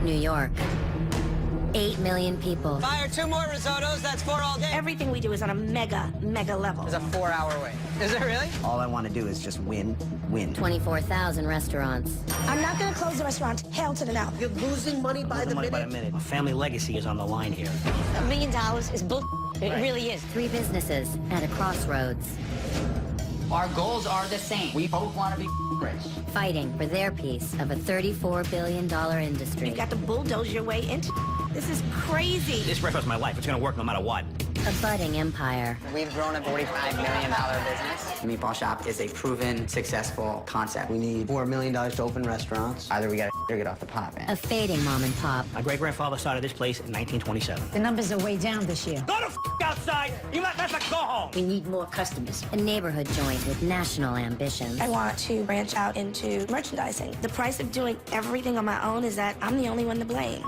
New York. 8 million people. Fire 2 more risottos, that's 4 all day. Everything we do is on a mega level. It's a 4-hour wait. Is it really? All I want to do is just win. 24,000 restaurants. I'm not gonna close the restaurant. Hell to the no. You're losing money by the minute. A family legacy is on the line here. $1 million is bull. It really is. 3 businesses at a crossroads. Our goals are the same. We both want to be rich. Fighting for their piece of a $34 billion industry. You've got to bulldoze your way into. This is crazy. This restaurant's my life. It's gonna work no matter what. A budding empire. We've grown a $45 million business. The Meatball Shop is a proven, successful concept. We need $4 million to open restaurants. Either we gotta get off the pot, man. A fading mom and pop. My great-grandfather started this place in 1927. The numbers are way down this year. Go the outside! You let us go home! We need more customers. A neighborhood joint with national ambitions. I want to branch out into merchandising. The price of doing everything on my own is that I'm the only one to blame.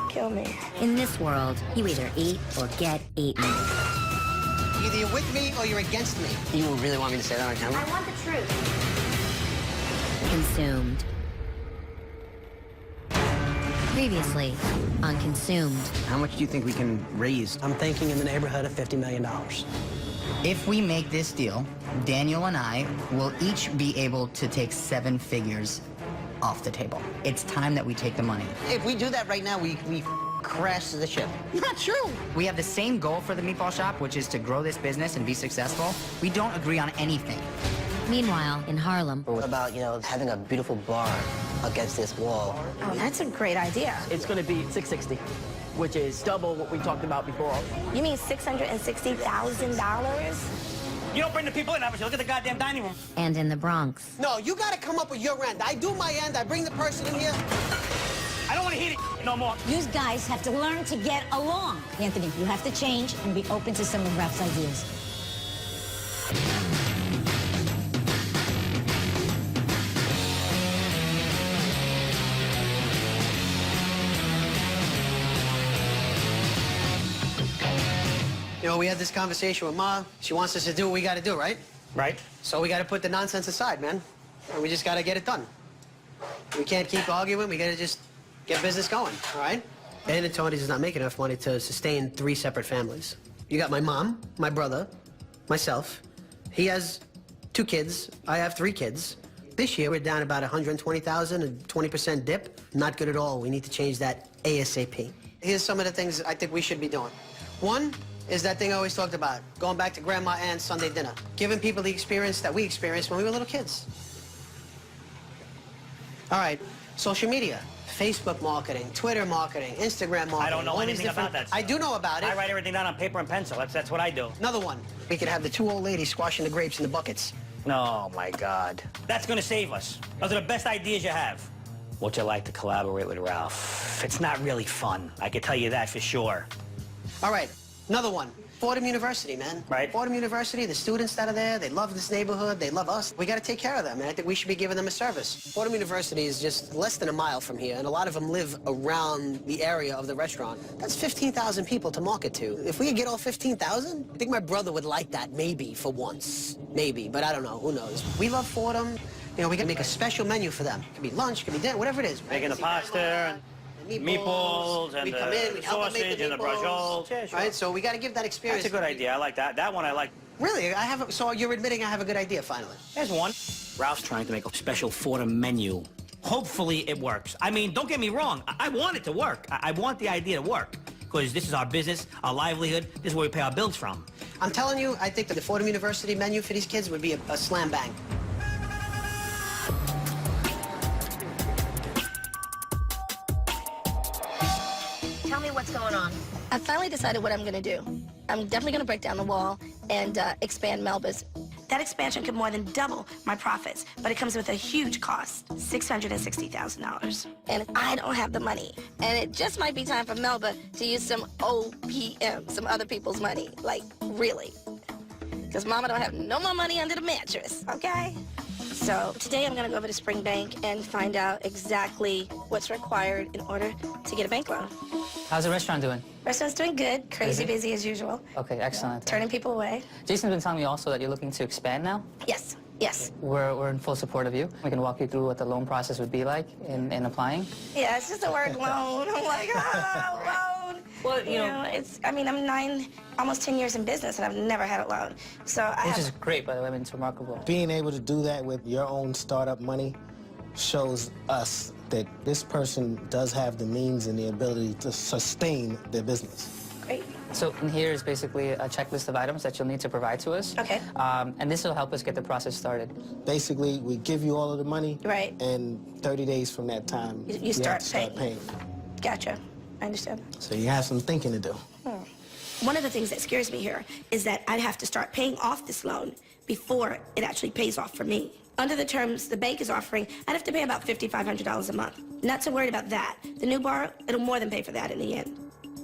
Kill me. In this world, you either eat or get eaten. Either you're with me or you're against me. You really want me to say that on camera? I want the truth. Consumed. Previously on Consumed. How much do you think we can raise? I'm thinking in the neighborhood of $50 million. If we make this deal, Daniel and I will each be able to take 7 figures off the table. It's time that we take the money. If we do that right now, we crash the ship. Not true. We have the same goal for the Meatball Shop, which is to grow this business and be successful. We don't agree on anything. Meanwhile, in Harlem. What about, having a beautiful bar against this wall? Oh, that's a great idea. It's going to be $660, which is double what we talked about before. You mean $660,000? You don't bring the people in, obviously. Look at the goddamn dining room. And in the Bronx. No, you gotta come up with your end. I do my end, I bring the person in here. I don't want to hear it no more. You guys have to learn to get along. Anthony, you have to change and be open to some of Ralph's ideas. We had this conversation with Ma. She wants us to do what we gotta do, right? Right? So we gotta put the nonsense aside, man. And we just gotta get it done. We can't keep arguing, we gotta just get business going, all right? Dan and Tony's is not making enough money to sustain 3 separate families. You got my mom, my brother, myself. He has 2 kids, I have 3 kids. This year, we're down about 120,000, a 20% dip. Not good at all. We need to change that ASAP. Here's some of the things I think we should be doing. One is that thing I always talked about, going back to Grandma Ann's Sunday dinner, giving people the experience that we experienced when we were little kids. All right, social media, Facebook marketing, Twitter marketing, Instagram marketing. I don't know anything about that stuff. I do know about it. I write everything down on paper and pencil. That's what I do. Another one, we could have the 2 old ladies squashing the grapes in the buckets. Oh, my God. That's going to save us. Those are the best ideas you have. Would you like to collaborate with Ralph? It's not really fun. I can tell you that for sure. All right, another one. Fordham University, man. Right. Fordham University, the students that are there, they love this neighborhood, they love us. We got to take care of them, and I think we should be giving them a service. Fordham University is just less than a mile from here, and a lot of them live around the area of the restaurant. That's 15,000 people to market to. If we could get all 15,000, I think my brother would like that, maybe, for once. Maybe, but I don't know, who knows. We love Fordham. We can make a special menu for them. It could be lunch, it could be dinner, whatever it is. Making the pasta, meatballs and we come in, we the help them make sausage and the meatballs. braciole. Yeah, sure. Right, so we got to give that experience. That's a good idea. I like that. That one I like. Really, so you're admitting I have a good idea finally? There's one. Ralph's trying to make a special Fordham menu. Hopefully it works. I mean, don't get me wrong. I want it to work. I want the idea to work. Because this is our business, our livelihood. This is where we pay our bills from. I'm telling you, I think that the Fordham University menu for these kids would be a slam bang. Tell me what's going on. I finally decided what I'm gonna do. I'm definitely gonna break down the wall and expand Melba's. That expansion could more than double my profits, but it comes with a huge cost, $660,000. And I don't have the money. And it just might be time for Melba to use some OPM, some other people's money. Like, really. Because Mama don't have no more money under the mattress, okay? So today I'm gonna go over to Spring Bank and find out exactly what's required in order to get a bank loan. How's the restaurant doing? Restaurant's doing good, crazy busy as usual. Okay, excellent. Turning people away. Jason's been telling me also that you're looking to expand now? Yes. Yes. We're in full support of you. We can walk you through what the loan process would be like in applying. Yeah, it's just the word loan. I'm like, loan. Well, you know, I mean, I'm almost 10 years in business, and I've never had a loan. So which is great, by the way. I mean, it's remarkable. Being able to do that with your own startup money shows us that this person does have the means and the ability to sustain their business. Great. So in here is basically a checklist of items that you'll need to provide to us. Okay. And this will help us get the process started. Basically, we give you all of the money. Right. And 30 days from that time, You have start to start paying. paying. Gotcha. I understand. So you have some thinking to do. One of the things that scares me here is that I'd have to start paying off this loan before it actually pays off for me. Under the terms the bank is offering, I'd have to pay about $5,500 a month. Not so worried about that. The new bar, it'll more than pay for that in the end.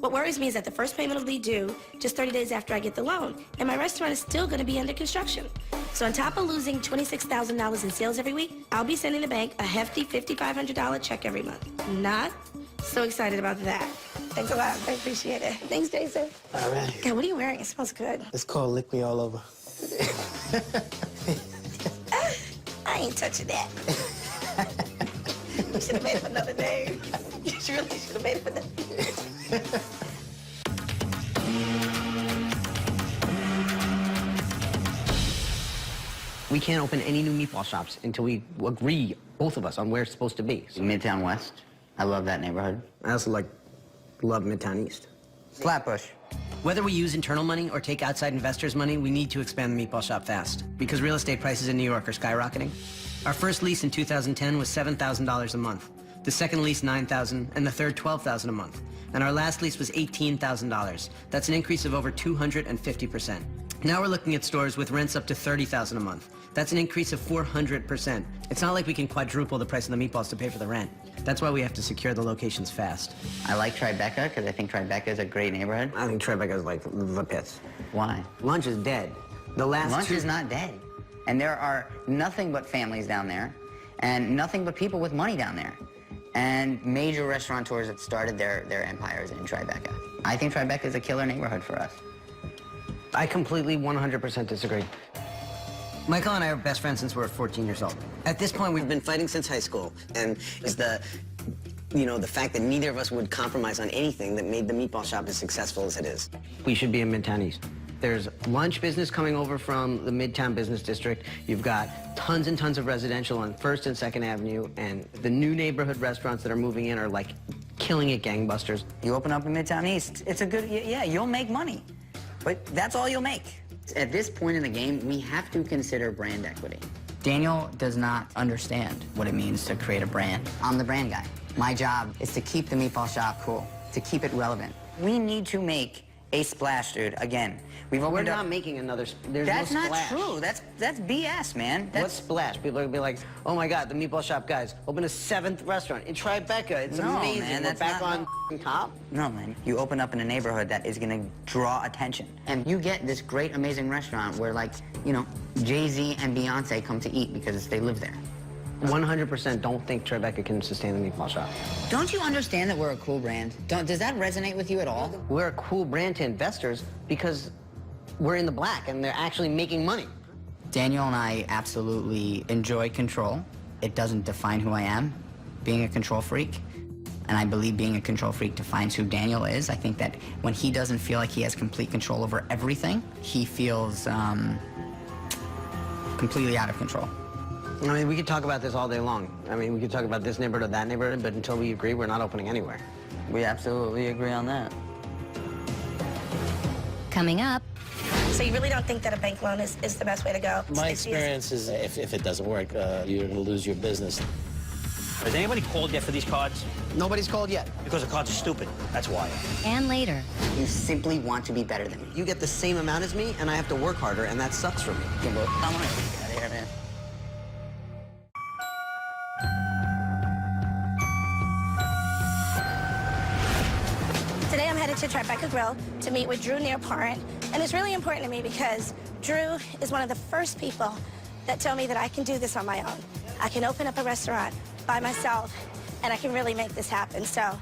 What worries me is that the first payment will be due just 30 days after I get the loan, and my restaurant is still going to be under construction. So on top of losing $26,000 in sales every week, I'll be sending the bank a hefty $5,500 check every month. Not so excited about that. Thanks a lot. I appreciate it. Thanks, Jason. All right. God, what are you wearing? It smells good. It's called Lick Me All Over. I ain't touching that. You should have made up another name. You really should have made up another name. We can't open any new meatball shops until we agree, both of us, on where it's supposed to be. Midtown West. I love that neighborhood. I also love Midtown East. Flatbush. Whether we use internal money or take outside investors' money, we need to expand the meatball shop fast because real estate prices in New York are skyrocketing. Our first lease in 2010 was $7,000 a month. The second lease, $9,000, and the third, $12,000 a month. And our last lease was $18,000. That's an increase of over 250%. Now we're looking at stores with rents up to $30,000 a month. That's an increase of 400%. It's not like we can quadruple the price of the meatballs to pay for the rent. That's why we have to secure the locations fast. I like Tribeca because I think Tribeca is a great neighborhood. I think Tribeca is like the pits. Why? Lunch is dead. The last Lunch is not dead. And there are nothing but families down there and nothing but people with money down there. And major restaurateurs that started their empires in Tribeca. I think Tribeca is a killer neighborhood for us. I completely 100% disagree. Michael and I are best friends since we were 14 years old. At this point, we've been fighting since high school, and it's the fact that neither of us would compromise on anything that made the meatball shop as successful as it is. We should be in Midtown East. There's lunch business coming over from the Midtown Business District. You've got tons and tons of residential on 1st and 2nd Avenue, and the new neighborhood restaurants that are moving in are like killing it gangbusters. You open up in Midtown East, it's a good, yeah, you'll make money. But that's all you'll make. At this point in the game, we have to consider brand equity. Daniel does not understand what it means to create a brand. I'm the brand guy. My job is to keep the meatball shop cool, to keep it relevant. We need to make a splash, dude. Again, we're not making another. There's That's no not splash. true. That's BS, man. What's splash? People are gonna be like, "Oh my God, the meatball shop guys open a 7th restaurant in Tribeca. It's No, amazing. man, We're that's back not- on top." No, man. You open up in a neighborhood that is gonna draw attention. And you get this great, amazing restaurant where, like, Jay-Z and Beyonce come to eat because they live there. 100% don't think Tribeca can sustain the meatball shop. Don't you understand that we're a cool brand? Does that resonate with you at all? We're a cool brand to investors because we're in the black and they're actually making money. Daniel and I absolutely enjoy control. It doesn't define who I am, being a control freak. And I believe being a control freak defines who Daniel is. I think that when he doesn't feel like he has complete control over everything, he feels completely out of control. I mean, we could talk about this all day long. I mean, we could talk about this neighborhood or that neighborhood, but until we agree, we're not opening anywhere. We absolutely agree on that. Coming up, So you really don't think that a bank loan is the best way to go? My experience is if it doesn't work, you're going to lose your business. Has anybody called yet for these cards? Nobody's called yet. Because the cards are stupid. That's why. and later. You simply want to be better than me. You get the same amount as me, and I have to work harder, and that sucks for me. I want to get out of here, man. Today I'm headed to Tribeca Grill to meet with Drew Neaparent, and it's really important to me because Drew is one of the first people that told me that I can do this on my own. I can open up a restaurant by myself, and I can really make this happen. So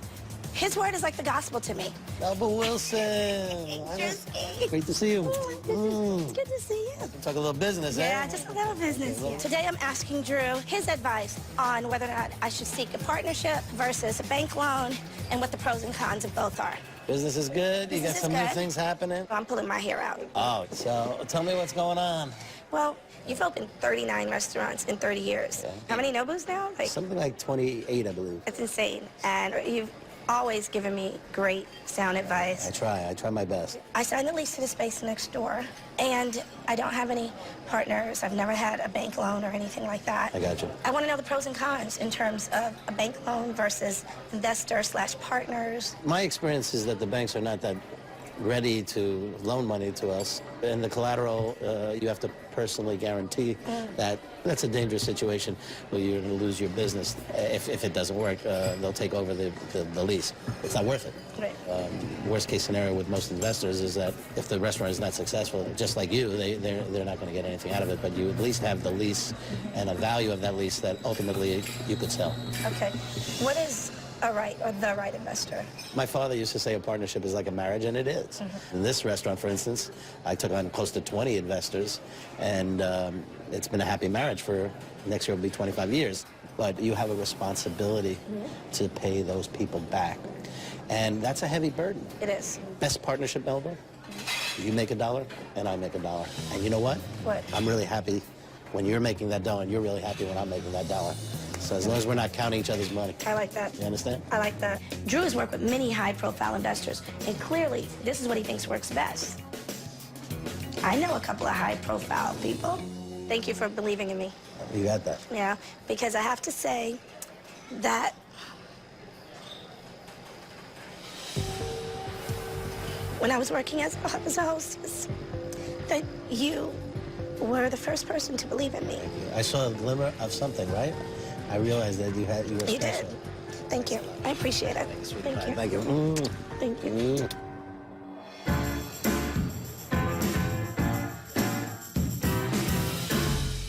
His word is like the gospel to me. Melba Wilson. Great to see you. It's good to see you. Talk a little business, Yeah, just a little business. Today I'm asking Drew his advice on whether or not I should seek a partnership versus a bank loan and what the pros and cons of both are. Business is good. You got Business is some new good. things happening. I'm pulling my hair out. Oh, so tell me what's going on. Well, you've opened 39 restaurants in 30 years. Okay. How many Nobus now? Like, Something like 28, I believe. it's insane. And you've always given me great sound advice. I try my best. I signed the lease to the space next door, and I don't have any partners. I've never had a bank loan or anything like that. I got you. I want to know the pros and cons in terms of a bank loan versus investor/partners. My experience is that the banks are not that ready to loan money to us. And the collateral, you have to personally guarantee that. That's a dangerous situation where you're going to lose your business. If it doesn't work, they'll take over the lease. It's not worth it. Right. Worst case scenario with most investors is that if the restaurant is not successful, just like you, they're not going to get anything out of it, but you at least have the lease and a value of that lease that ultimately you could sell. Okay. What is a right or the right investor? My father used to say a partnership is like a marriage, and it is. In this restaurant, for instance, I took on close to 20 investors, and it's been a happy marriage for next year will be 25 years. But you have a responsibility to pay those people back. And that's a heavy burden. It is. Best partnership, Melba. You make $1 and I make $1. And you know what? What? I'm really happy when you're making that dough, and you're really happy when I'm making that $1. So as long as we're not counting each other's money. I like that. You understand? I like that. Drew has worked with many high-profile investors, and clearly, this is what he thinks works best. I know a couple of high-profile people. Thank you for believing in me. You got that. Yeah, because I have to say that when I was working as a hostess, that you were the first person to believe in me. I saw a glimmer of something, right? I realized that you were You special. did. Thank you. I appreciate it. Thank you. Thank you. Thank you.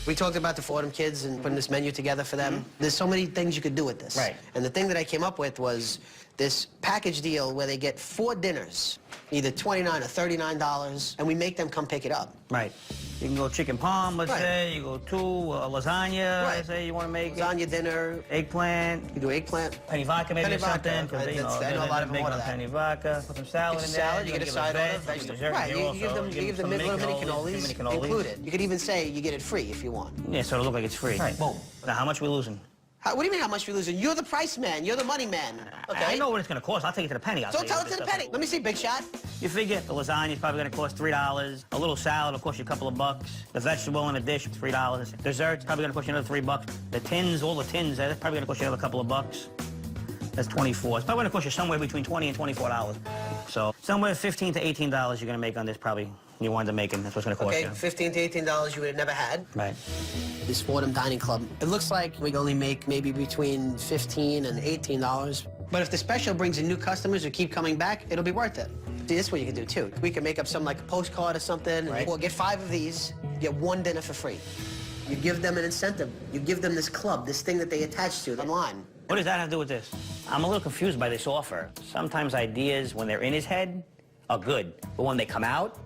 We talked about the Fordham kids and putting this menu together for them. There's so many things you could do with this. Right. And the thing that I came up with was this package deal where they get 4 dinners, either $29 or $39, and we make them come pick it up. Right. You can go chicken palm, let's Right. say. You go to lasagna, Right. let's say you want to make. Lasagna dinner, Eggplant. you do eggplant. Penny vodka maybe Penny or something. vodka. 'Cause, you know, I know a lot of them big order on that. penny vodka. Put some salad Get in your there. salad, you get a give side them order, veg, vegetable. dessert Right, you also, give them some little mini cannolis, cannolis included. You could even say you get it free if you want. Yeah, so it'll look like it's free. Right. Boom. Now, how much we losing? What do you mean how much we losing? You're the price man. You're the money man. Okay? I know what it's going to cost. I'll take it to the penny. So tell it to the penny. Let me see, big shot. You figure the lasagna is probably going to cost $3. A little salad will cost you a couple of bucks. The vegetable in a dish, $3. Dessert's probably going to cost you another $3. The tins, all the tins, that's probably going to cost you another couple of bucks. That's 24. It's probably going to cost you somewhere between $20 and $24. So somewhere $15 to $18 you're going to make on this probably. You wind up making. That's what's going to cost Okay, you. $15 to $18 you would have never had. Right. This Fordham Dining Club. It looks like we only make maybe between $15 and $18. But if the special brings in new customers who keep coming back, it'll be worth it. See, this is what you can do, too. We can make up some like a postcard or something. Right. Or get 5 of these, get 1 dinner for free. You give them an incentive. You give them this club, this thing that they attach to online. What does that have to do with this? I'm a little confused by this offer. Sometimes ideas, when they're in his head, are good. But when they come out,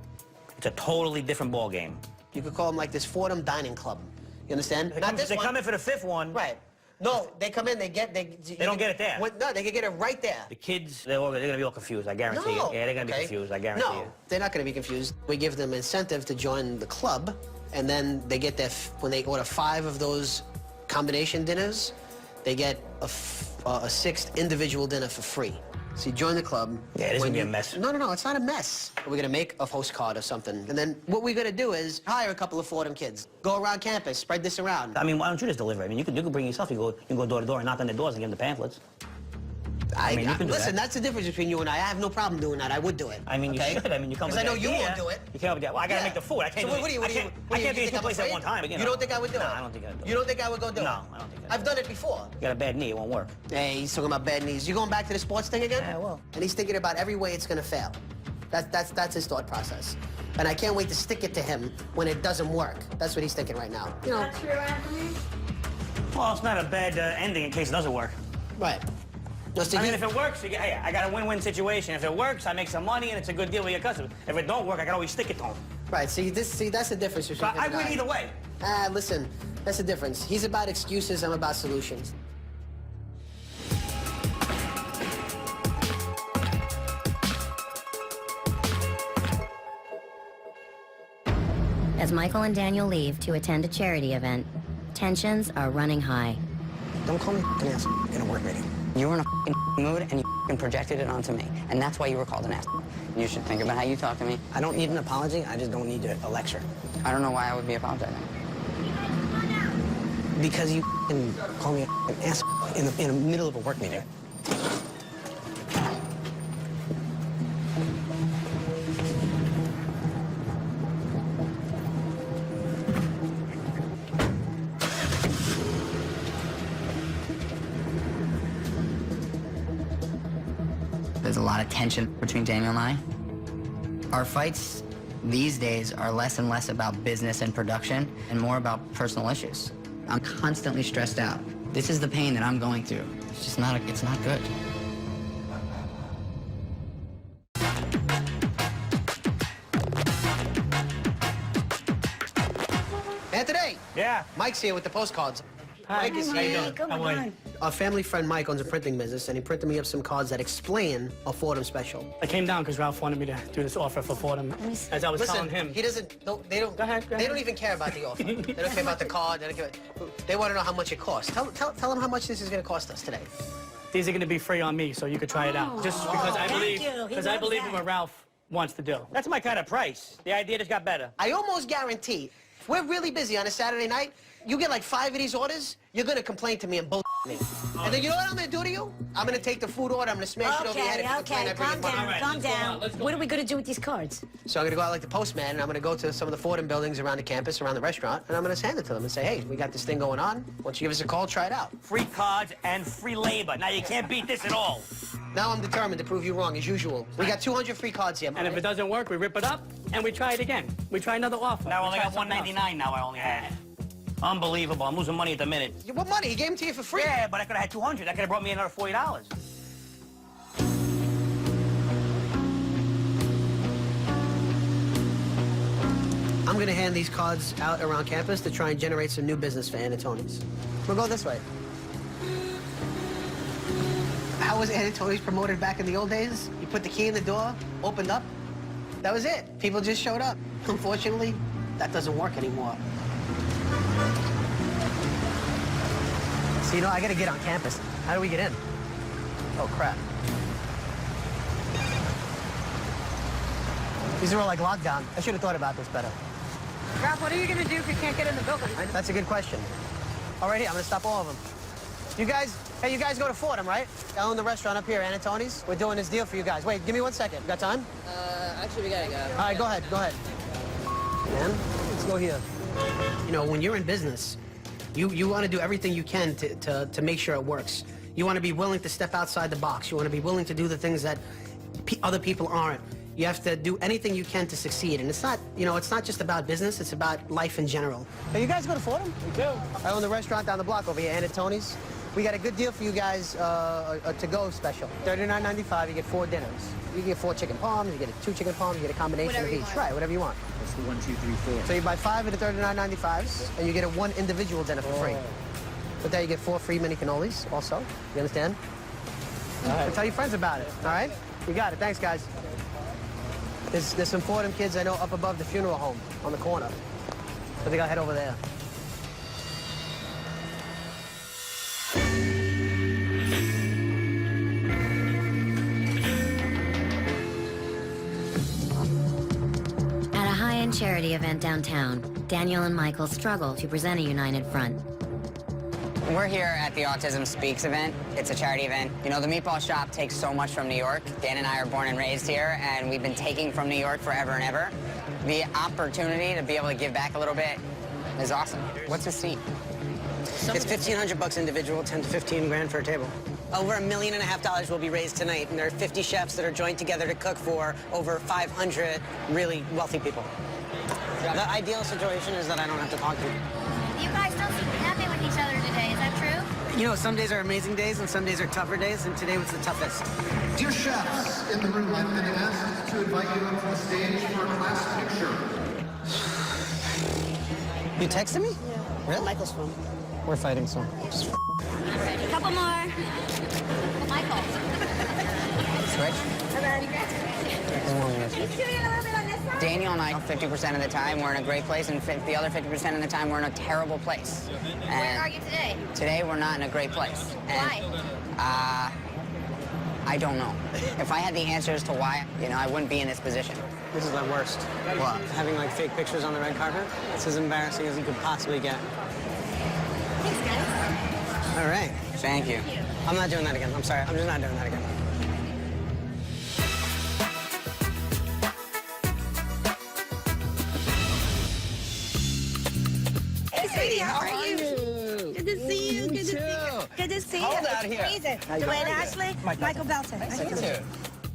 it's a totally different ballgame. You could call them like this Fordham Dining Club. You understand? They come in for the 5th one. Right. No, they come in, they don't get it there. No, they can get it right there. The kids, they're going to be all confused, I guarantee you. Yeah, they're going to be confused, I guarantee you. No, they're not going to be confused. We give them incentive to join the club, and then they get when they order 5 of those combination dinners, they get a 6th individual dinner for free. So you join the club. Yeah, it is going to be a mess. No, it's not a mess. We're going to make a postcard or something. And then what we're going to do is hire a couple of Fordham kids. Go around campus, spread this around. I mean, why don't you just deliver? I mean, you can bring yourself. You can go door to door and knock on the doors and give them the pamphlets. I mean, you can do listen, that. that's the difference between you and I. I have no problem doing that. I would do it. I mean, okay? you should. I mean, you come with Because I know the you idea. won't do it. You can't. Well, I got to make the food. I can't So do what do you I can't be in 2 places at one time. You don't think I would do it? No, I don't think I'd do it. You don't think I would go do it? No, I don't think I'd I've done it before. You got a bad knee. It won't work. Hey, he's talking about bad knees. You going back to the sports thing again? Yeah, I will. And he's thinking about every way it's going to fail. That's his thought process. And I can't wait to stick it to him when it doesn't work. That's what he's thinking right now. You know. True, Anthony? Well, it's not a bad ending in case it doesn't work. Right. Just to I mean, get- if it works, hey, I got a win-win situation. If it works, I make some money and it's a good deal with your customers. If it don't work, I can always stick it to them. Right, see, that's the difference between So I him and win either way. Listen, that's the difference. He's about excuses, I'm about solutions. As Michael and Daniel leave to attend a charity event, tensions are running high. Don't call me an ass in a work meeting. You were in a mood and you projected it onto me. And that's why you were called an ass. You should think about how you talk to me. I don't need an apology. I just don't need a lecture. I don't know why I would be apologizing. Because you call me an ass in the middle of a work meeting. There's a lot of tension between Daniel and I. Our fights these days are less and less about business and production and more about personal issues. I'm constantly stressed out. This is the pain that I'm going through. It's just not, it's not good. Anthony! Yeah. Mike's here with the postcards. Hi, Mike is how you here. doing? How are you? Our family friend Mike owns a printing business, and he printed me up some cards that explain a Fordham special. I came down because Ralph wanted me to do this offer for Fordham. As I was Listen, telling him. he doesn't. They don't. Go ahead, go They ahead. don't even care about the offer. They don't care about the card. They don't care. They want to know how much it costs. Tell them how much this is going to cost us today. These are going to be free on me, so you could try it out. Just because I believe, you. He because I loves believe that. in what Ralph wants to do. That's my kind of price. The idea just got better. I almost guarantee, if we're really busy on a Saturday night, you get like 5 of these orders, you're going to complain to me and bull me. And then you know what I'm going to do to you? I'm going to take the food order, I'm going to smash it over your head. If you complain, I bring calm it back. down, calm down. What are we going to do with these cards? So I'm going to go out like the postman, and I'm going to go to some of the Fordham buildings around the campus, around the restaurant, and I'm going to hand it to them and say, hey, we got this thing going on. Why don't you give us a call, try it out. Free cards and free labor. Now, you can't beat this at all. Now I'm determined to prove you wrong, as usual. We got 200 free cards here. And if it doesn't work, we rip it up and we try it again. We try another offer. Now I We only try got something else. $1.99 now I only have. Unbelievable. I'm losing money at the minute. What money? He gave them to you for free. Yeah, but I could have had 200. That could have brought me another $40. I'm going to hand these cards out around campus to try and generate some new business for Anatoni's. We'll go this way. How was Anatoni's promoted back in the old days? You put the key in the door, opened up, that was it. People just showed up. Unfortunately, that doesn't work anymore. So, you know, I got to get on campus. How do we get in? Oh, crap. These are all like lockdown. I should have thought about this better. Ralph, what are you going to do if you can't get in the building? That's a good question. All right, here, I'm going to stop all of them. You guys go to Fordham, right? I own the restaurant up here, Anatoni's. We're doing this deal for you guys. Wait, give me 1 second. You got time? Actually, we gotta go. All right, go ahead. Man, let's go here. You know, when you're in business, you want to do everything you can to make sure it works. You want to be willing to step outside the box. You want to be willing to do the things that other people aren't. You have to do anything you can to succeed. And it's not, you know, it's not just about business, it's about life in general. Hey, you guys go to Fordham? We do. I own the restaurant down the block over here, Anatoni's. We got a good deal for you guys, a to-go special. $39.95, you get 4 dinners. You get 4 chicken palms, you get 2 chicken palms, you get a combination of each. Right, whatever you want. That's the 1, 2, 3, 4. So you buy 5 of the $39.95s, and you get a 1 individual dinner for free. But then you get 4 free mini cannolis also. You understand? All right. So tell your friends about it, all right? You got it. Thanks, guys. There's some Fordham kids I know up above the funeral home on the corner. I think I'll head over there. At a high-end charity event downtown, Daniel and Michael struggle to present a united front. We're here at the Autism Speaks event. It's a charity event. You know, the Meatball Shop takes so much from New York. Dan and I are born and raised here, and we've been taking from New York forever and ever. The opportunity to be able to give back a little bit is awesome. What's a seat? It's $1,500 individual, 10 to 15 grand for a table. Over $1.5 million will be raised tonight, and there are 50 chefs that are joined together to cook for over 500 really wealthy people. The ideal situation is that I don't have to talk to you. You guys don't seem happy with each other today, is that true? You know, some days are amazing days and some days are tougher days, and today was the toughest. Dear chefs in the room, I've been asked to invite you up to the stage for a class picture. You texted me? Yeah. Really? Michael's phone. We're fighting soon. Couple more. Michael. Switch. Daniel Daniel and I, 50% of the time, we're in a great place, and the other 50% of the time, we're in a terrible place. Where are you today? Today, we're not in a great place. Why? I don't know. If I had the answers to why, I wouldn't be in this position. This is my worst. What? Having like fake pictures on the red carpet. It's as embarrassing as you could possibly get. Thanks, guys. All right. Thank you. I'm not doing that again. I'm sorry. I'm just not doing that again. Hey, sweetie, how are you? Good to see you. Good to see you. Good to see you. Hold out here. Dwayne Ashley, Michael Belton. Nice to meet you.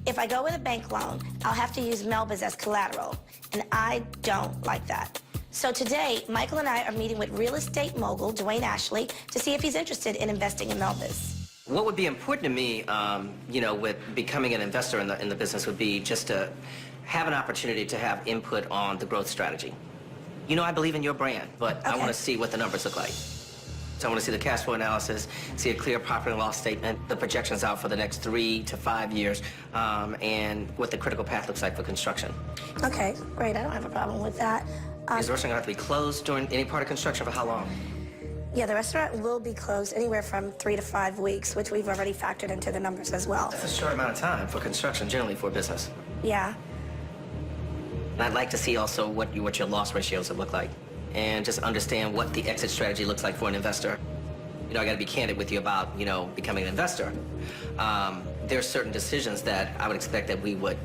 If I go with a bank loan, I'll have to use Melba's as collateral, and I don't like that. So today, Michael and I are meeting with real estate mogul Dwayne Ashley to see if he's interested in investing in Melba's. What would be important to me, with becoming an investor in the business would be just to have an opportunity to have input on the growth strategy. I believe in your brand, but I want to see what the numbers look like. So I want to see the cash flow analysis, see a clear profit and loss statement, the projections out for the next 3 to 5 years, and what the critical path looks like for construction. Okay, great. I don't have a problem with that. Is the restaurant going to have to be closed during any part of construction for how long? Yeah, the restaurant will be closed anywhere from 3 to 5 weeks, which we've already factored into the numbers as well. That's a short amount of time for construction, generally for business. Yeah. And I'd like to see also what your loss ratios would look like, and just understand what the exit strategy looks like for an investor. I got to be candid with you about, becoming an investor. There are certain decisions that I would expect that we would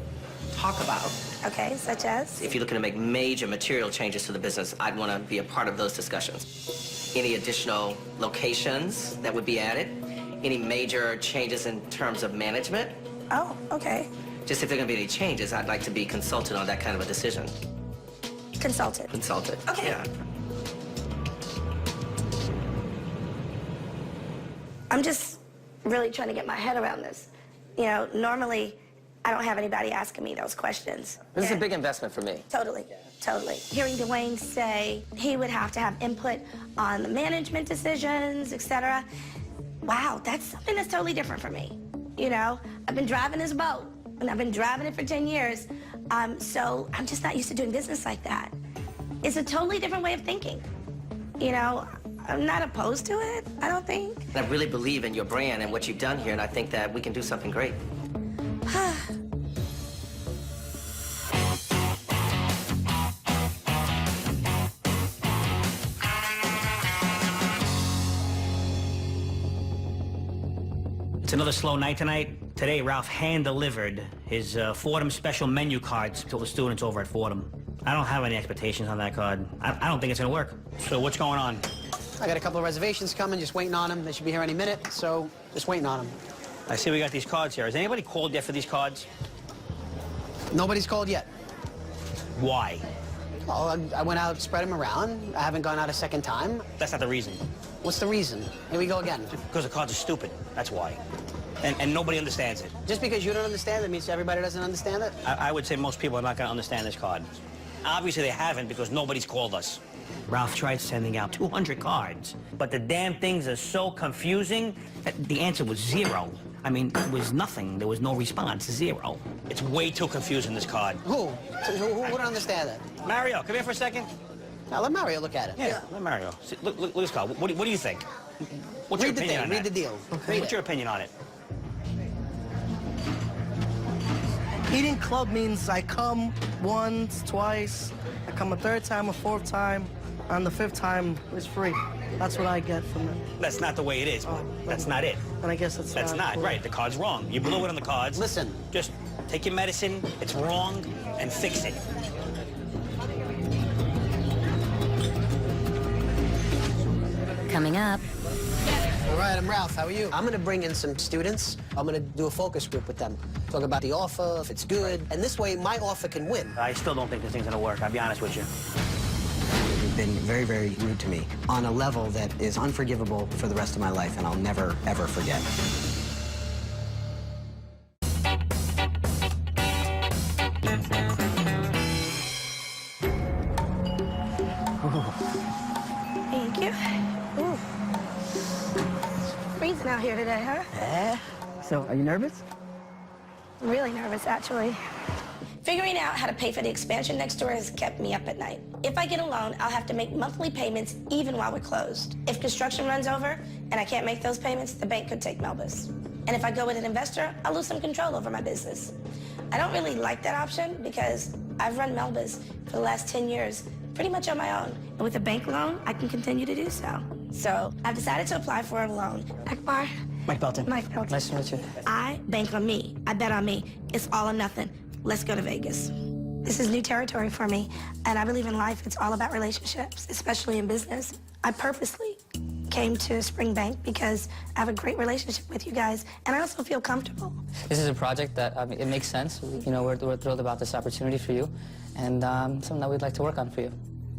talk about. Okay, such as? If you're looking to make major material changes to the business, I'd want to be a part of those discussions. Any additional locations that would be added, any major changes in terms of management. Oh, okay. Just if there are going to be any changes, I'd like to be consulted on that kind of a decision. Consulted. Consulted. Okay. Yeah. I'm just really trying to get my head around this. Normally, I don't have anybody asking me those questions. This is a big investment for me. Totally, totally. Hearing Dwayne say he would have to have input on the management decisions, etc. Wow, that's something that's totally different for me. I've been driving this boat, and I've been driving it for 10 years. So I'm just not used to doing business like that. It's a totally different way of thinking. I'm not opposed to it, I don't think. I really believe in your brand and what you've done here, and I think that we can do something great. It's another slow night tonight. Today, Ralph hand-delivered his Fordham special menu cards to the students over at Fordham. I don't have any expectations on that card. I don't think it's gonna work. So what's going on? I got a couple of reservations coming, just waiting on them. They should be here any minute, so just waiting on them. I see we got these cards here. Has anybody called yet for these cards? Nobody's called yet. Why? Well, I went out, spread them around. I haven't gone out a second time. That's not the reason. What's the reason? Here we go again. Because the cards are stupid. That's why. And nobody understands it. Just because you don't understand it means everybody doesn't understand it? I would say most people are not going to understand this card. Obviously, they haven't because nobody's called us. Ralph tried sending out 200 cards, but the damn things are so confusing that the answer was 0. I mean, it was nothing. There was no response, 0. It's way too confusing, this card. Who would understand that? Mario, come here for a second. Now, let Mario look at it. Yeah, let Mario. See, look at this card. What do you think? What's your opinion on that? Read the deal. What's your opinion on it? Eating club means I come once, twice, I come a third time, a fourth time, and the 5th time is free. That's what I get from it. That's not the way it is. That's not it. And I guess that's not cool. right. The card's wrong. You blew it on the cards. Listen. Just take your medicine. It's wrong, and fix it. Coming up. All right, I'm Ralph. How are you? I'm going to bring in some students. I'm going to do a focus group with them. Talk about the offer, if it's good. And this way, my offer can win. I still don't think this thing's going to work. I'll be honest with you. been very, very rude to me on a level that is unforgivable for the rest of my life, and I'll never, ever forget. Thank you. Ooh. Freezing out here today, huh? Yeah. So, are you nervous? I'm really nervous, actually. Figuring out how to pay for the expansion next door has kept me up at night. If I get a loan, I'll have to make monthly payments even while we're closed. If construction runs over and I can't make those payments, the bank could take Melbus. And if I go with an investor, I'll lose some control over my business. I don't really like that option because I've run Melbus for the last 10 years pretty much on my own. And with a bank loan, I can continue to do so. So I've decided to apply for a loan. Akbar. Mike Belton. Mike Belton. Nice to meet you. I bank on me. I bet on me. It's all or nothing. Let's go to Vegas. This is new territory for me, and I believe in life it's all about relationships, especially in business. I purposely came to Spring Bank because I have a great relationship with you guys, and I also feel comfortable. This is a project that, it makes sense. You know, we're thrilled about this opportunity for you, and something that we'd like to work on for you.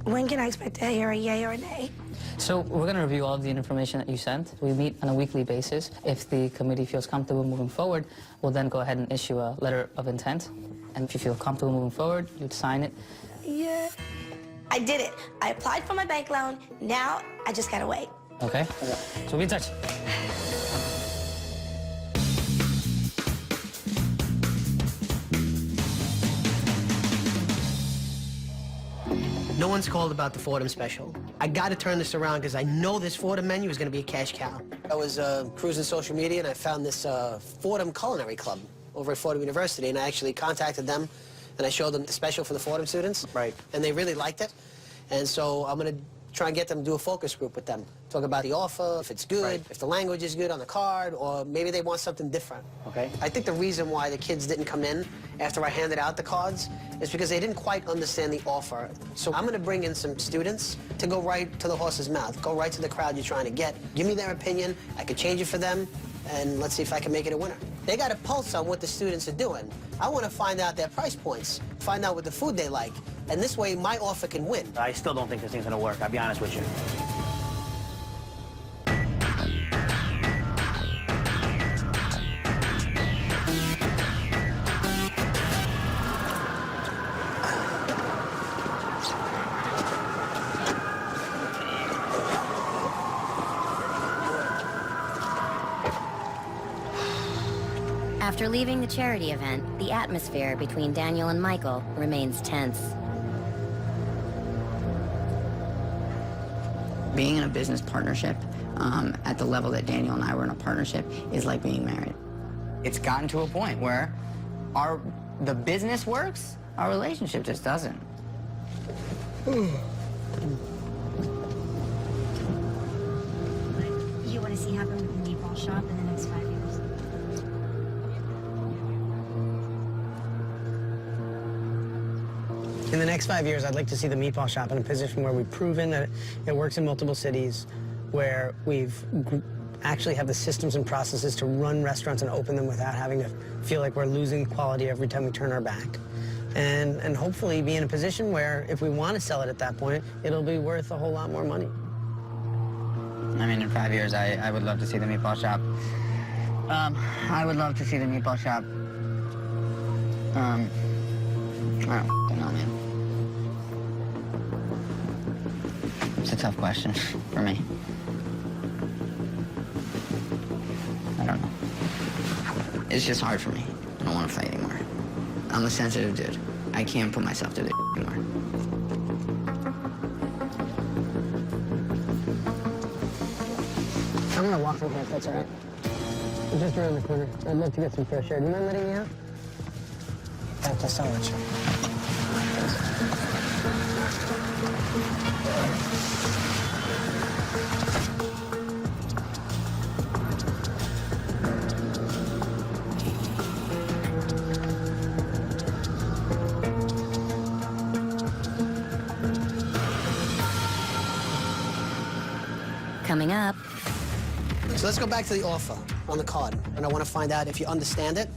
When can I expect to hear a yay or a nay? So we're going to review all of the information that you sent. We meet on a weekly basis. If the committee feels comfortable moving forward, we'll then go ahead and issue a letter of intent. And if you feel comfortable moving forward, you'd sign it. Yeah. I did it. I applied for my bank loan. Now I just gotta wait. Okay? So we'll be in touch. No one's called about the Fordham special. I gotta turn this around because I know this Fordham menu is gonna be a cash cow. I was cruising social media and I found this Fordham Culinary Club over at Fordham University, and I actually contacted them and I showed them the special for the Fordham students. Right. And they really liked it. And so I'm gonna try and get them to do a focus group with them. Talk about the offer, if it's good, Right. if the language is good on the card, or maybe they want something different. Okay. I think the reason why the kids didn't come in after I handed out the cards is because they didn't quite understand the offer. So I'm gonna bring in some students to go right to the horse's mouth, go right to the crowd you're trying to get. Give me their opinion, I could change it for them, and let's see if I can make it a winner. They got a pulse on what the students are doing. I wanna find out their price points, find out what the food they like, and this way my offer can win. I still don't think this thing's gonna work, I'll be honest with you. After leaving the charity event, the atmosphere between Daniel and Michael remains tense. Being in a business partnership at the level that Daniel and I were in a partnership is like being married. It's gotten to a point where the business works, our relationship just doesn't. You want to see happen with the meatball shop in the next 5 years? In the next 5 years, I'd like to see the meatball shop in a position where we've proven that it works in multiple cities, where we've actually have the systems and processes to run restaurants and open them without having to feel like we're losing quality every time we turn our back. And hopefully be in a position where if we want to sell it at that point, it'll be worth a whole lot more money. I mean, in 5 years, I would love to see the meatball shop. I would love to see the meatball shop. I don't know, man. It's a tough question for me. I don't know. It's just hard for me. I don't want to fight anymore. I'm a sensitive dude. I can't put myself through this anymore. I'm gonna walk from here if that's all right. I'm just around the corner. I'd love to get some fresh air. Do you mind letting me out? Thank you so much. Coming up, So let's go back to the offer on the card, and I want to find out if you understand it.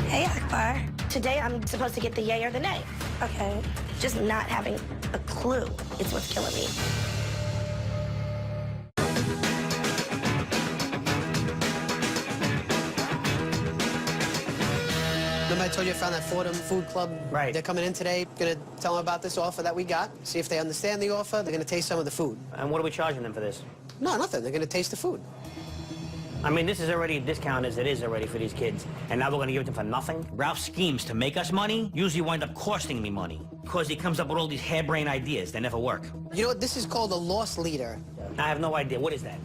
Hey, Akbar. Today I'm supposed to get the yay or the nay. Okay. Just not having a clue is what's killing me. Remember I told you I found that Fordham Food Club? Right. They're coming in today. Gonna tell them about this offer that we got. See if they understand the offer. They're gonna taste some of the food. And what are we charging them for this? No, nothing. They're gonna taste the food. I mean, this is already a discount as it is already for these kids. And now we're going to give it to them for nothing? Ralph's schemes to make us money usually wind up costing me money. Because he comes up with all these harebrained ideas that never work. You know what? This is called a loss leader. I have no idea. What is that?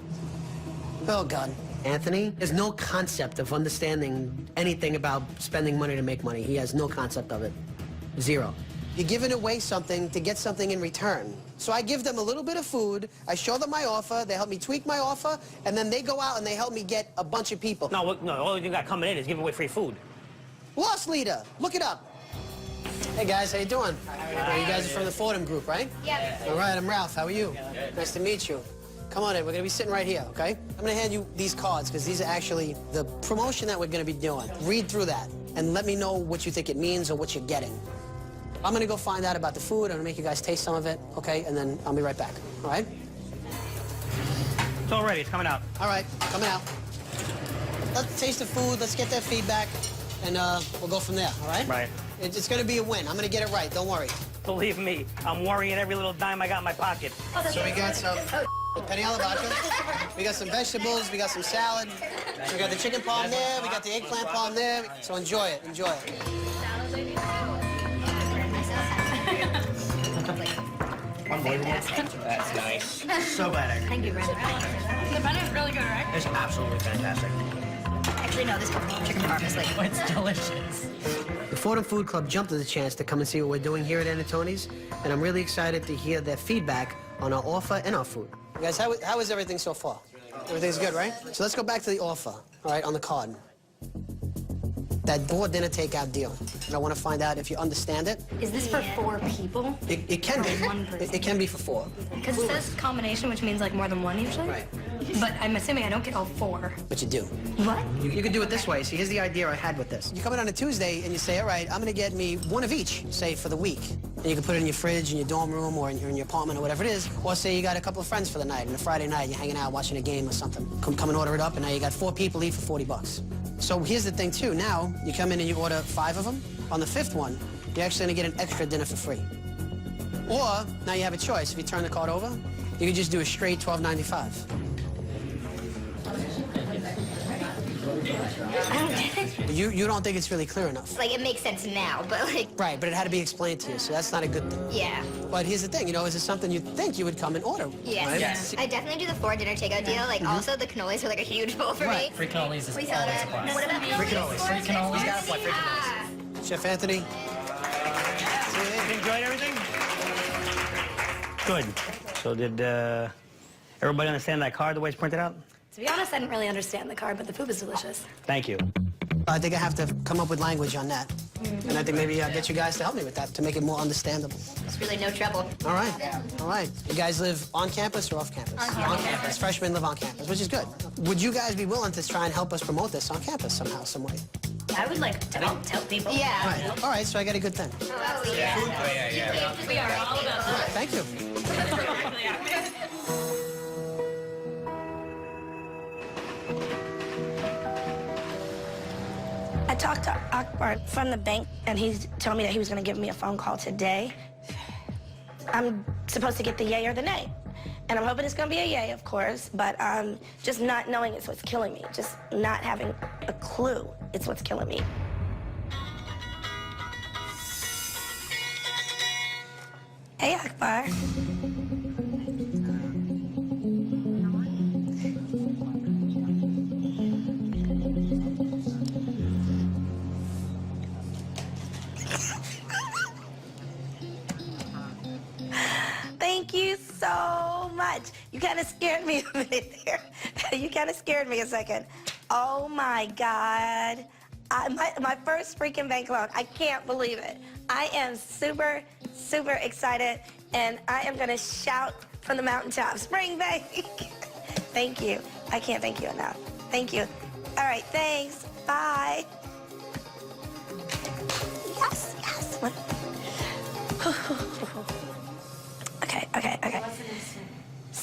Oh, God. Anthony has no concept of understanding anything about spending money to make money. He has no concept of it. Zero. You're giving away something to get something in return. So I give them a little bit of food, I show them my offer, they help me tweak my offer, and then they go out and they help me get a bunch of people. No, all you got coming in is giving away free food. Loss leader, look it up. Hey guys, how you doing? You guys are from the Fordham group, right? Yeah. All right, I'm Ralph, how are you? Nice to meet you. Come on in, we're gonna be sitting right here, okay? I'm gonna hand you these cards, because these are actually the promotion that we're gonna be doing. Read through that, and let me know what you think it means or what you're getting. I'm gonna go find out about the food. I'm gonna make you guys taste some of it, okay? And then I'll be right back, all right? It's all ready. It's coming out. All right, coming out. Let's taste the food. Let's get their feedback, and we'll go from there, all right? Right. It's gonna be a win. I'm gonna get it right. Don't worry. Believe me, I'm worrying every little dime I got in my pocket. So we got some penny alla vodka. We got some vegetables. We got some salad. We got the chicken palm there. We got the eggplant palm there. So enjoy it. Enjoy it. That's nice. So bad. Thank you, Brandon. The butter's really good, right? It's absolutely fantastic. Actually, no, this chicken parm is like... It's delicious. The Fordham Food Club jumped at the chance to come and see what we're doing here at Anatoni's, and I'm really excited to hear their feedback on our offer and our food. You guys, how is everything so far? Everything's good, right? So let's go back to the offer, all right, on the card. That board dinner takeout deal. And I want to find out if you understand it. Is this for 4 people? It can be. Or one person? It can be for 4. Because it says combination, which means like more than one usually. Right. But I'm assuming I don't get all 4. But you do. What? You can do it this way. See, here's the idea I had with this. You come in on a Tuesday and you say, all right, I'm going to get me one of each, say, for the week. And you can put it in your fridge, in your dorm room, or in your apartment, or whatever it is. Or say you got a couple of friends for the night, and a Friday night you're hanging out watching a game or something. Come and order it up, and now you got 4 people eat for $40. So here's the thing, too. Now, you come in and you order 5 of them. On the 5th one, you're actually going to get an extra dinner for free. Or, now you have a choice. If you turn the card over, you can just do a straight $12.95. I don't get it. You don't think it's really clear enough. Like, it makes sense now, but like... Right, but it had to be explained to you, so that's not a good thing. Yeah. But here's the thing, is it something you think you would come and order? Yes. Right? Yes. I definitely do the 4 dinner takeout deal. Like, also the cannolis are like a huge bowl for me. Free cannolis is We saw that. What about Free cannolis. Free cannolis. Gotta play free cannolis. Chef Anthony? You enjoyed everything? Good. So did everybody understand that card the way it's printed out? To be honest, I didn't really understand the card, but the food was delicious. Thank you. I think I have to come up with language on that. And I think maybe I'll get you guys to help me with that to make it more understandable. It's really no trouble. All right. All right. You guys live on campus or off campus? On campus. Freshmen live on campus, which is good. Would you guys be willing to try and help us promote this on campus somehow, some way? I would like to tell people. All Yeah. right. All right, so I got a good thing. Oh, yeah. We are all about that. Thank you. I talked to Akbar from the bank, and he told me that he was going to give me a phone call today. I'm supposed to get the yay or the nay. And I'm hoping it's going to be a yay, of course, but just not knowing it's what's killing me. Just not having a clue it's what's killing me. Hey, Akbar. Thank you so much. You kind of scared me a minute there. You kind of scared me a second. Oh, my God. My first freaking bank loan. I can't believe it. I am super, super excited, and I am going to shout from the mountaintops. Spring Bank. Thank you. I can't thank you enough. Thank you. All right, thanks. Bye. Yes, yes.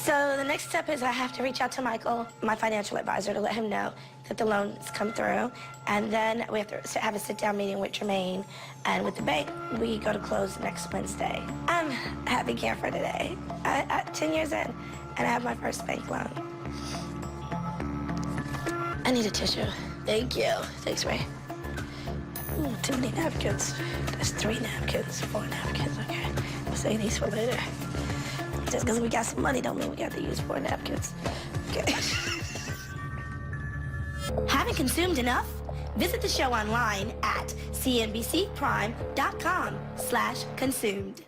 So the next step is I have to reach out to Michael, my financial advisor, to let him know that the loans come through. And then we have to have a sit-down meeting with Jermaine. And with the bank, we go to close next Wednesday. I'm a happy camper today. 10 years in, and I have my first bank loan. I need a tissue. Thank you. Thanks, Ray. Ooh, too many napkins. There's 3 napkins, 4 napkins. Okay, we'll save these for later. Just because we got some money don't mean we got to use 4 napkins. Okay. Haven't consumed enough? Visit the show online at cnbcprime.com/consumed.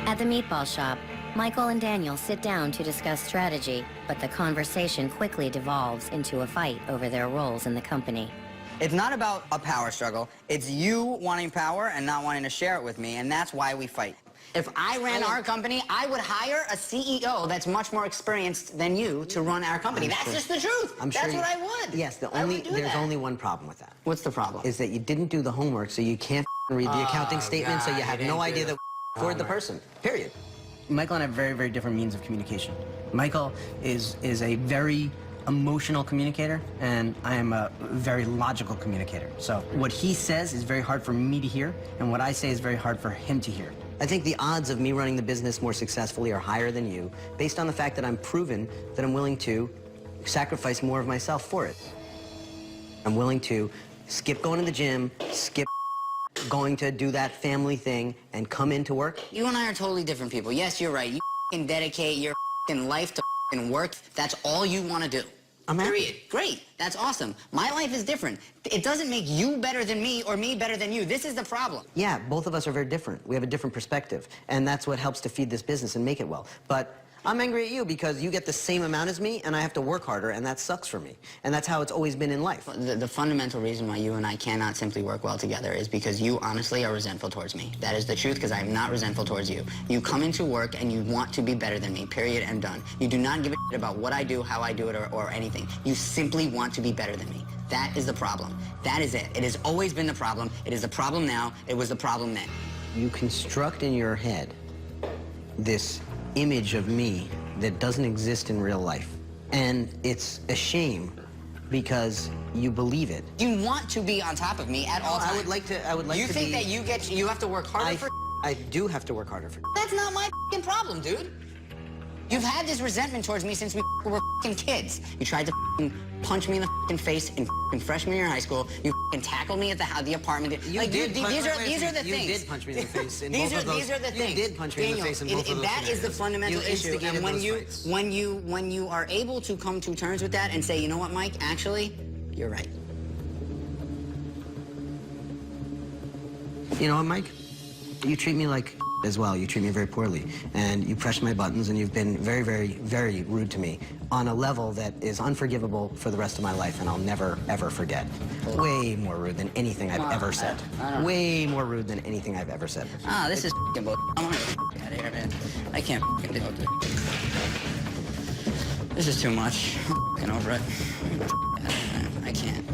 At the meatball shop, Michael and Daniel sit down to discuss strategy, but the conversation quickly devolves into a fight over their roles in the company. It's not about a power struggle. It's you wanting power and not wanting to share it with me, and that's why we fight. If I ran our company, I would hire a CEO that's much more experienced than you to run our company. That's just the truth. That's what I would. Yes, would do there's that. only one problem with that. What's the problem? Is that you didn't do the homework, so you can't read the accounting statement, so you have no idea that afford the person, period. Michael and I have very, very different means of communication. Michael is a very emotional communicator, and I am a very logical communicator. So what he says is very hard for me to hear, and what I say is very hard for him to hear. I think the odds of me running the business more successfully are higher than you, based on the fact that I'm proven that I'm willing to sacrifice more of myself for it. I'm willing to skip going to the gym, skip going to do that family thing, and come into work. You and I are totally different people. Yes, you're right. You can dedicate your life to work. That's all you want to do. Period. Great. That's awesome. My life is different. It doesn't make you better than me or me better than you. This is the problem. Yeah, both of us are very different. We have a different perspective, and that's what helps to feed this business and make it well. But I'm angry at you because you get the same amount as me, and I have to work harder, and that sucks for me. And that's how it's always been in life. The fundamental reason why you and I cannot simply work well together is because you honestly are resentful towards me. That is the truth, because I'm not resentful towards you. You come into work and you want to be better than me, period, and done. You do not give a shit about what I do, how I do it, or anything. You simply want to be better than me. That is the problem. That is it. It has always been the problem. It is the problem now. It was the problem then. You construct in your head this image of me that doesn't exist in real life. And it's a shame because you believe it. You want to be on top of me at all times. I would like to You think be, that you have to work harder for... I do have to work harder for... That's not my f***ing problem, dude. You've had this resentment towards me since we were f***ing kids. You tried to f***ing punch me in the f***ing face in f***ing freshman year of high school. You f***ing tackled me at the apartment. These are the things. You did punch me in the face in both of those. These are the things. You did punch me in the face in both of those. That is the fundamental issue. And when you are able to come to terms with that and say, you know what, Mike, actually, you're right. You know what, Mike? You treat me like as well. You treat me very poorly. And you press my buttons, and you've been very, very, very rude to me on a level that is unforgivable for the rest of my life, and I'll never, ever forget. Way more rude than anything I've ever said. Way more rude than anything I've ever said. Ah, this is f***ing bull. I want to get out of here, man. I can't f***ing deal with it. This is too much. I'm f***ing over it. I can't.